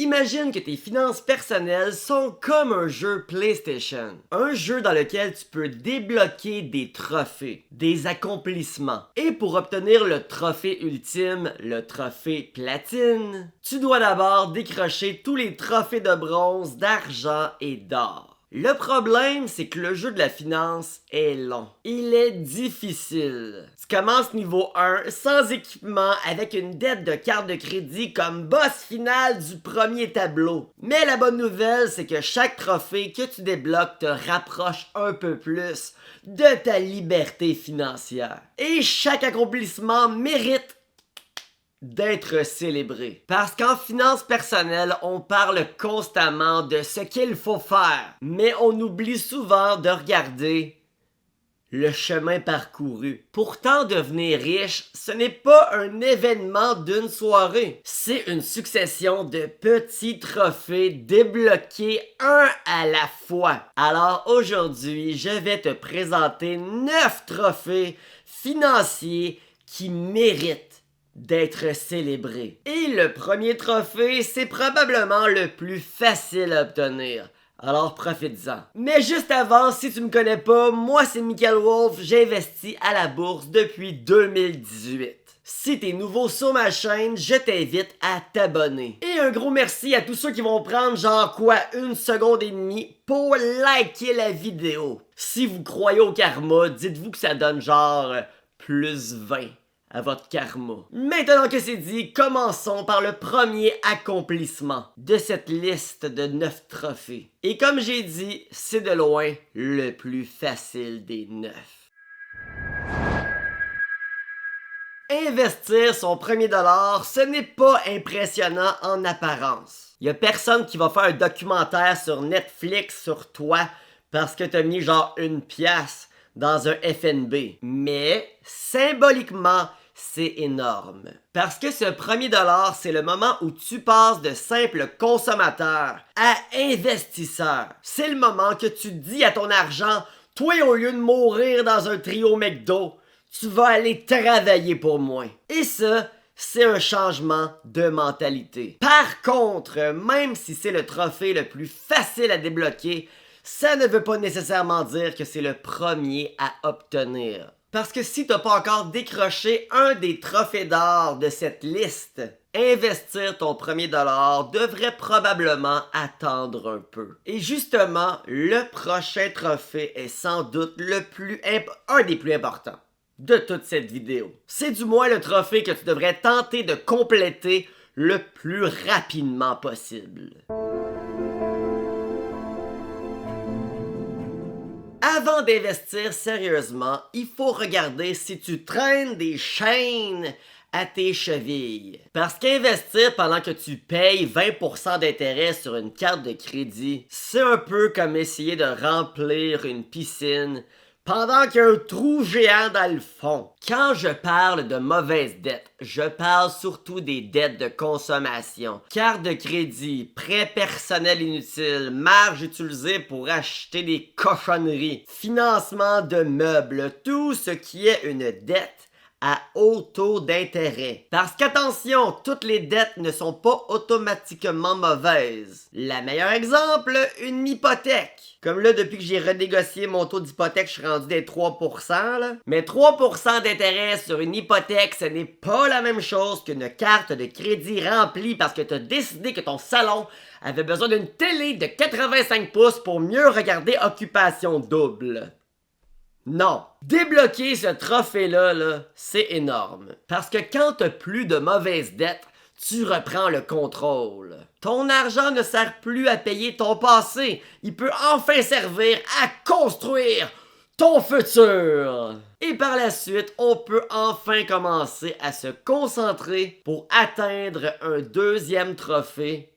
Imagine que tes finances personnelles sont comme un jeu PlayStation. Un jeu dans lequel tu peux débloquer des trophées, des accomplissements. Et pour obtenir le trophée ultime, le trophée platine, tu dois d'abord décrocher tous les trophées de bronze, d'argent et d'or. Le problème, c'est que le jeu de la finance est long. Il est difficile. Tu commences niveau 1, sans équipement, avec une dette de carte de crédit comme boss final du premier tableau. Mais la bonne nouvelle, c'est que chaque trophée que tu débloques te rapproche un peu plus de ta liberté financière. Et chaque accomplissement mérite d'être célébré. Parce qu'en finance personnelle, on parle constamment de ce qu'il faut faire, mais on oublie souvent de regarder le chemin parcouru. Pourtant, devenir riche, ce n'est pas un événement d'une soirée. C'est une succession de petits trophées débloqués un à la fois. Alors aujourd'hui, je vais te présenter 9 trophées financiers qui méritent d'être célébré. Et le premier trophée, c'est probablement le plus facile à obtenir. Alors profite-en. Mais juste avant, si tu me connais pas, moi c'est Michael Wolf, j'ai investi à la bourse depuis 2018. Si t'es nouveau sur ma chaîne, je t'invite à t'abonner. Et un gros merci à tous ceux qui vont prendre genre quoi, 1 seconde et demie pour liker la vidéo. Si vous croyez au karma, dites-vous que ça donne genre plus 20. À votre karma. Maintenant que c'est dit, commençons par le premier accomplissement de cette liste de 9 trophées. Et comme j'ai dit, c'est de loin le plus facile des 9. Investir son premier dollar, ce n'est pas impressionnant en apparence. Il y a personne qui va faire un documentaire sur Netflix sur toi parce que t'as mis genre 1 pièce dans un FNB. Mais symboliquement, c'est énorme. Parce que ce premier dollar, c'est le moment où tu passes de simple consommateur à investisseur. C'est le moment que tu dis à ton argent, toi au lieu de mourir dans un trio McDo, tu vas aller travailler pour moi. Et ça, c'est un changement de mentalité. Par contre, même si c'est le trophée le plus facile à débloquer, ça ne veut pas nécessairement dire que c'est le premier à obtenir. Parce que si t'as pas encore décroché un des trophées d'or de cette liste, investir ton premier dollar devrait probablement attendre un peu. Et justement, le prochain trophée est sans doute un des plus importants de toute cette vidéo. C'est du moins le trophée que tu devrais tenter de compléter le plus rapidement possible. Avant d'investir sérieusement, il faut regarder si tu traînes des chaînes à tes chevilles. Parce qu'investir pendant que tu payes 20% d'intérêt sur une carte de crédit, c'est un peu comme essayer de remplir une piscine pendant qu'il y a un trou géant dans le fond. Quand je parle de mauvaises dettes, je parle surtout des dettes de consommation. Carte de crédit, prêt personnel inutile, marge utilisée pour acheter des cochonneries, financement de meubles, tout ce qui est une dette à haut taux d'intérêt. Parce qu'attention, toutes les dettes ne sont pas automatiquement mauvaises. Le meilleur exemple, une hypothèque. Comme là, depuis que j'ai renégocié mon taux d'hypothèque, je suis rendu des 3%, là. Mais 3% d'intérêt sur une hypothèque, ce n'est pas la même chose qu'une carte de crédit remplie parce que tu as décidé que ton salon avait besoin d'une télé de 85 pouces pour mieux regarder Occupation Double. Non. Débloquer ce trophée-là, c'est énorme. Parce que quand t'as plus de mauvaises dettes, tu reprends le contrôle. Ton argent ne sert plus à payer ton passé. Il peut enfin servir à construire ton futur. Et par la suite, on peut enfin commencer à se concentrer pour atteindre un deuxième trophée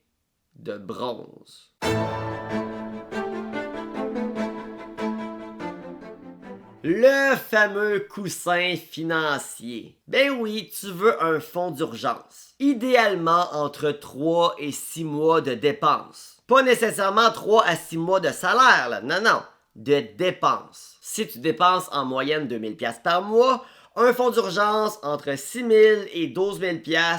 de bronze. Le fameux coussin financier. Ben oui, tu veux un fonds d'urgence. Idéalement entre 3 et 6 mois de dépenses. Pas nécessairement 3 à 6 mois de salaire, là. Non, de dépenses. Si tu dépenses en moyenne 2000 $ par mois, un fonds d'urgence entre 6000 et 12 000 $,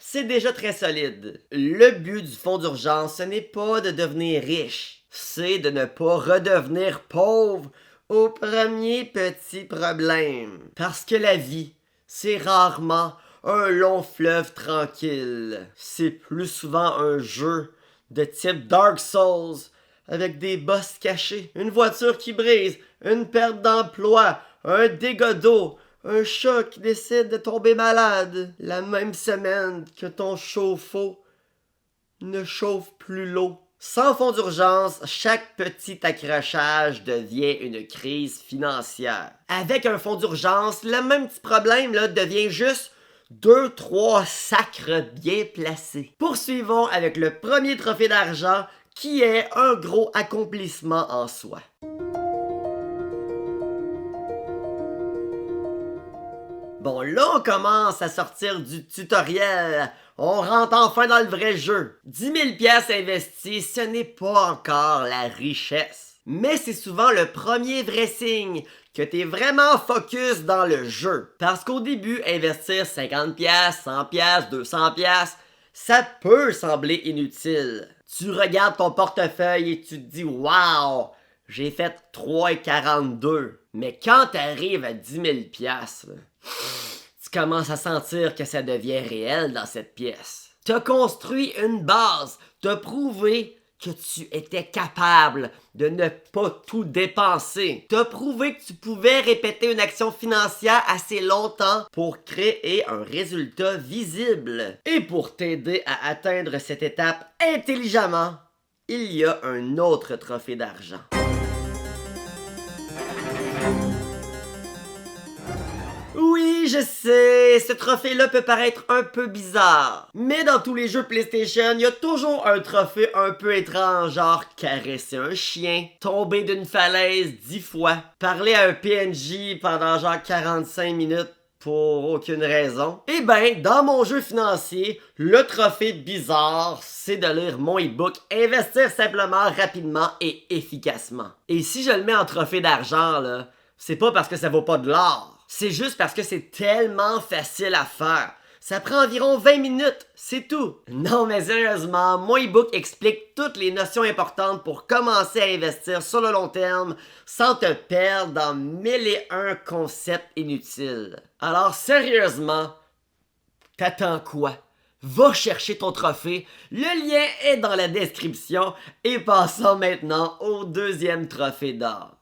c'est déjà très solide. Le but du fonds d'urgence, ce n'est pas de devenir riche, c'est de ne pas redevenir pauvre au premier petit problème. Parce que la vie, c'est rarement un long fleuve tranquille. C'est plus souvent un jeu de type Dark Souls avec des boss cachés, une voiture qui brise, une perte d'emploi, un dégât d'eau, un chat qui décide de tomber malade la même semaine que ton chauffe-eau ne chauffe plus l'eau. Sans fonds d'urgence, chaque petit accrochage devient une crise financière. Avec un fonds d'urgence, le même petit problème là, devient juste 2-3 sacres bien placés. Poursuivons avec le premier trophée d'argent qui est un gros accomplissement en soi. Bon, là, on commence à sortir du tutoriel. On rentre enfin dans le vrai jeu. 10 000 piastres investis, ce n'est pas encore la richesse. Mais c'est souvent le premier vrai signe que t'es vraiment focus dans le jeu. Parce qu'au début, investir 50 piastres, 100 piastres, 200 piastres, ça peut sembler inutile. Tu regardes ton portefeuille et tu te dis « Wow, j'ai fait 3,42 ». Mais quand t'arrives à 10 000 piastres, tu commences à sentir que ça devient réel dans cette pièce. T'as construit une base, t'as prouvé que tu étais capable de ne pas tout dépenser. T'as prouvé que tu pouvais répéter une action financière assez longtemps pour créer un résultat visible. Et pour t'aider à atteindre cette étape intelligemment, il y a un autre trophée d'argent. Oui, je sais, ce trophée-là peut paraître un peu bizarre. Mais dans tous les jeux PlayStation, il y a toujours un trophée un peu étrange, genre caresser un chien, tomber d'une falaise 10 fois, parler à un PNJ pendant genre 45 minutes pour aucune raison. Eh ben, dans mon jeu financier, le trophée bizarre, c'est de lire mon e-book Investir simplement, rapidement et efficacement. Et si je le mets en trophée d'argent, là, c'est pas parce que ça vaut pas de l'or. C'est juste parce que c'est tellement facile à faire. Ça prend environ 20 minutes, c'est tout. Non mais sérieusement, mon e-book explique toutes les notions importantes pour commencer à investir sur le long terme sans te perdre dans 1001 concepts inutiles. Alors sérieusement, t'attends quoi? Va chercher ton trophée, le lien est dans la description et passons maintenant au deuxième trophée d'or.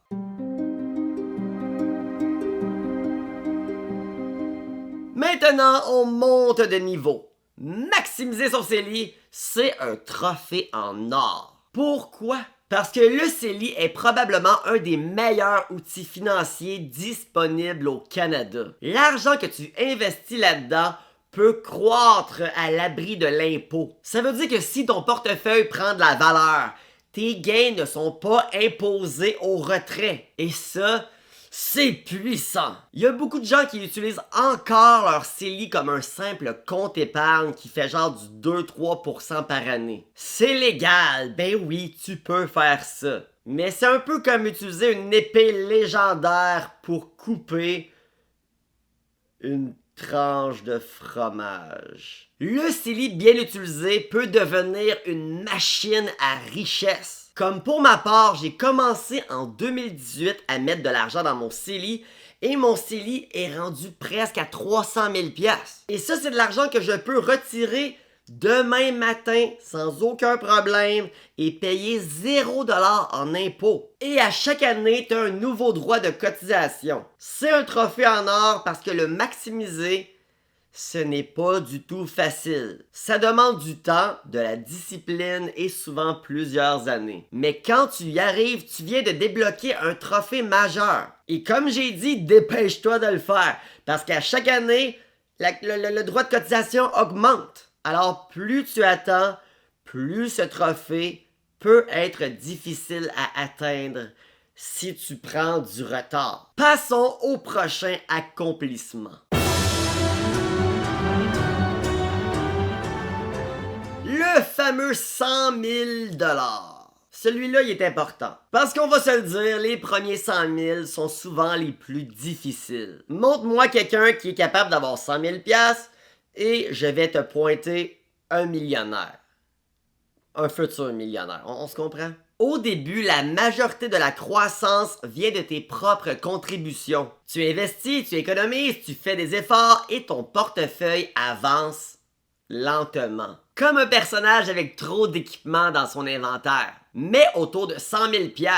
Maintenant, on monte de niveau. Maximiser son CELI, c'est un trophée en or. Pourquoi? Parce que le CELI est probablement un des meilleurs outils financiers disponibles au Canada. L'argent que tu investis là-dedans peut croître à l'abri de l'impôt. Ça veut dire que si ton portefeuille prend de la valeur, tes gains ne sont pas imposés au retrait. Et ça, c'est puissant! Il y a beaucoup de gens qui utilisent encore leur CELI comme un simple compte épargne qui fait genre du 2-3% par année. C'est légal, ben oui, tu peux faire ça. Mais c'est un peu comme utiliser une épée légendaire pour couper une tranche de fromage. Le CELI bien utilisé peut devenir une machine à richesse. Comme pour ma part, j'ai commencé en 2018 à mettre de l'argent dans mon CELI et mon CELI est rendu presque à 300 000 $. Et ça, c'est de l'argent que je peux retirer demain matin sans aucun problème et payer 0 $ en impôts. Et à chaque année, tu as un nouveau droit de cotisation. C'est un trophée en or parce que le maximiser, ce n'est pas du tout facile. Ça demande du temps, de la discipline et souvent plusieurs années. Mais quand tu y arrives, tu viens de débloquer un trophée majeur. Et comme j'ai dit, dépêche-toi de le faire. Parce qu'à chaque année, le droit de cotisation augmente. Alors plus tu attends, plus ce trophée peut être difficile à atteindre si tu prends du retard. Passons au prochain accomplissement. Le fameux 100 000 $. Celui-là, il est important. Parce qu'on va se le dire, les premiers 100 000 sont souvent les plus difficiles. Montre-moi quelqu'un qui est capable d'avoir 100 000 $, et je vais te pointer un millionnaire. Un futur millionnaire, on se comprend? Au début, la majorité de la croissance vient de tes propres contributions. Tu investis, tu économises, tu fais des efforts et ton portefeuille avance lentement. Comme un personnage avec trop d'équipements dans son inventaire. Mais autour de 100 000 $,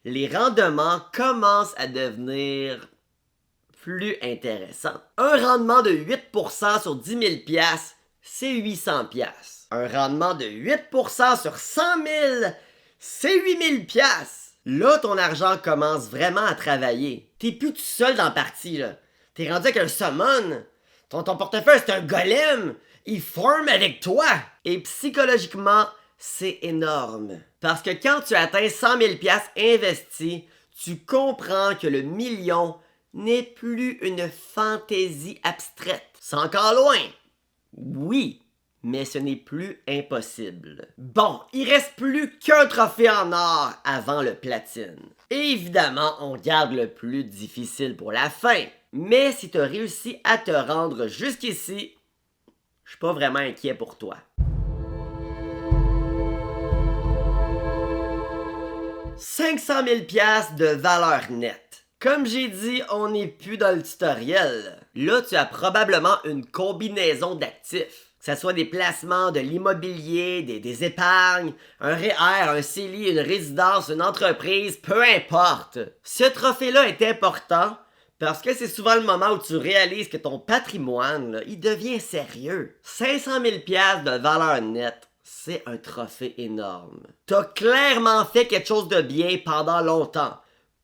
les rendements commencent à devenir plus intéressants. Un rendement de 8% sur 10 000 $, c'est 800 $. Un rendement de 8% sur 100 000, c'est 8 000 $. Là, ton argent commence vraiment à travailler. T'es plus tout seul dans la partie, là. T'es rendu avec un summon. Ton portefeuille, c'est un golem. Il forme avec toi. Et psychologiquement, c'est énorme. Parce que quand tu atteins 100 000 $ investis, tu comprends que le million n'est plus une fantaisie abstraite. C'est encore loin. Oui, mais ce n'est plus impossible. Bon, il reste plus qu'un trophée en or avant le platine. Et évidemment, on garde le plus difficile pour la fin. Mais si tu as réussi à te rendre jusqu'ici, je suis pas vraiment inquiet pour toi. 500 000 $ de valeur nette. Comme j'ai dit, on n'est plus dans le tutoriel. Là, tu as probablement une combinaison d'actifs. Que ce soit des placements, de l'immobilier, des épargnes, un REER, un CELI, une résidence, une entreprise, peu importe. Ce trophée-là est important parce que c'est souvent le moment où tu réalises que ton patrimoine, là, il devient sérieux. 500 000 $ de valeur nette, c'est un trophée énorme. T'as clairement fait quelque chose de bien pendant longtemps.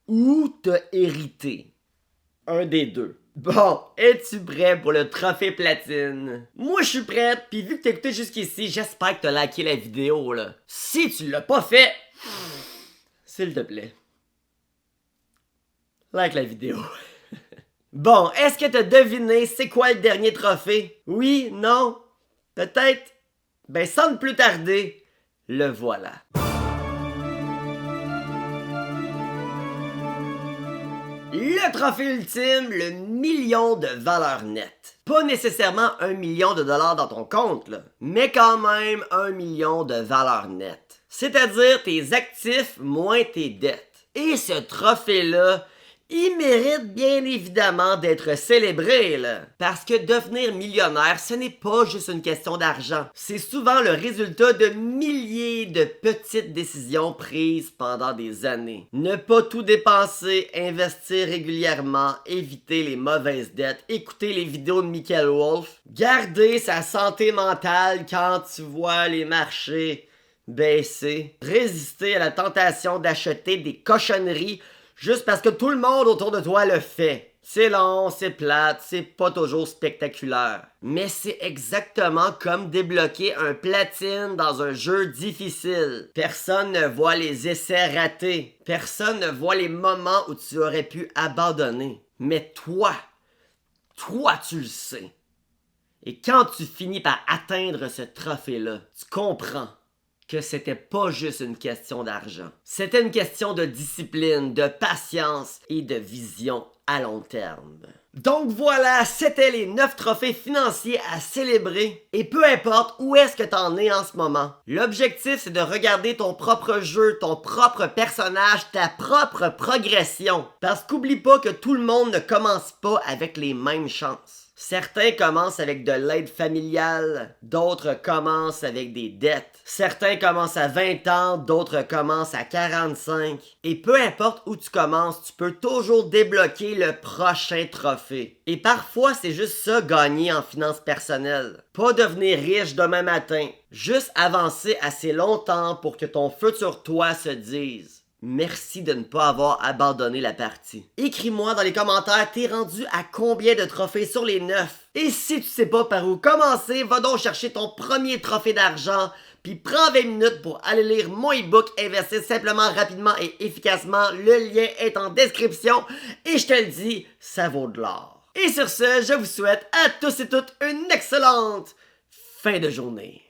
Ou t'as hérité. Un des deux. Bon, es-tu prêt pour le trophée platine? Moi je suis prête, puis vu que t'as écouté jusqu'ici, j'espère que t'as liké la vidéo là. Si tu l'as pas fait, s'il te plaît, like la vidéo. Bon, est-ce que t'as deviné c'est quoi le dernier trophée? Oui? Non? Peut-être? Ben sans ne plus tarder, le voilà. Le trophée ultime, le million de valeur nette. Pas nécessairement 1 million de dollars dans ton compte, là, mais quand même 1 million de valeur nette. C'est-à-dire tes actifs moins tes dettes. Et ce trophée-là, il mérite bien évidemment d'être célébré, là. Parce que devenir millionnaire, ce n'est pas juste une question d'argent. C'est souvent le résultat de milliers de petites décisions prises pendant des années. Ne pas tout dépenser, investir régulièrement, éviter les mauvaises dettes, écouter les vidéos de Michael Wolf, garder sa santé mentale quand tu vois les marchés baisser, résister à la tentation d'acheter des cochonneries juste parce que tout le monde autour de toi le fait. C'est long, c'est plate, c'est pas toujours spectaculaire. Mais c'est exactement comme débloquer un platine dans un jeu difficile. Personne ne voit les essais ratés. Personne ne voit les moments où tu aurais pu abandonner. Mais toi, tu le sais. Et quand tu finis par atteindre ce trophée-là, tu comprends que c'était pas juste une question d'argent. C'était une question de discipline, de patience et de vision à long terme. Donc voilà, c'était les 9 trophées financiers à célébrer. Et peu importe où est-ce que t'en es en ce moment, l'objectif c'est de regarder ton propre jeu, ton propre personnage, ta propre progression. Parce qu'oublie pas que tout le monde ne commence pas avec les mêmes chances. Certains commencent avec de l'aide familiale, d'autres commencent avec des dettes. Certains commencent à 20 ans, d'autres commencent à 45. Et peu importe où tu commences, tu peux toujours débloquer le prochain trophée. Et parfois, c'est juste ça gagner en finances personnelles. Pas devenir riche demain matin, juste avancer assez longtemps pour que ton futur toi se dise: merci de ne pas avoir abandonné la partie. Écris-moi dans les commentaires, t'es rendu à combien de trophées sur les 9? Et si tu sais pas par où commencer, va donc chercher ton premier trophée d'argent, puis prends 20 minutes pour aller lire mon ebook Investir simplement, rapidement et efficacement. Le lien est en description et je te le dis, ça vaut de l'or. Et sur ce, je vous souhaite à tous et toutes une excellente fin de journée.